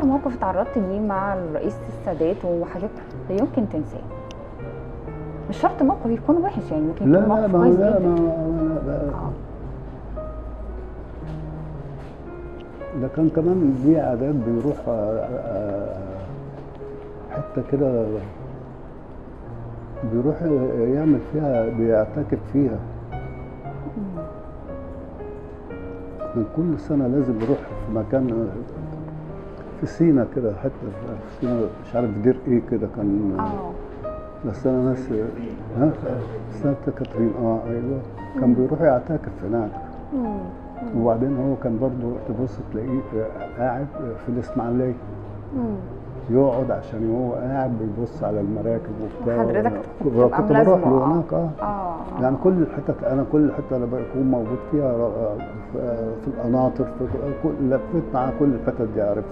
اكتر موقف اتعرضت ليه مع الرئيس السادات وحاجات لا يمكن تنساه؟ مش شرط موقف يكون وحش، يعني ممكن لا يكون لا موقف ما كويس لا جدا. ما اه. ده كان كمان ليه عادات بيروح حتة كده بيروح يعمل فيها بيعتكف فيها. مم. من كل سنة لازم يروح في مكان في سينا كده، حتة في سينا مش عارف دير ايه كده كان. اه. بس انا ناسي. ها، سانت كاترين، ايوه. كان مم. بيروح يعتكف هناك. مم. مم. وبعدين هو كان برضه تبص تلاقيه قاعد في الاسماعيلية، مم. يقعد عشان هو قاعد بيبص على المراكب وبتاع. وحضرتك كنت وأنا بتبقى كنت بروح ملازمه. له اه. هناك. اه. يعني كل الحتت، انا كل حته انا بكون موجود فيها، في القناطر، في كل لفيت مع كل الحتت دي عارف.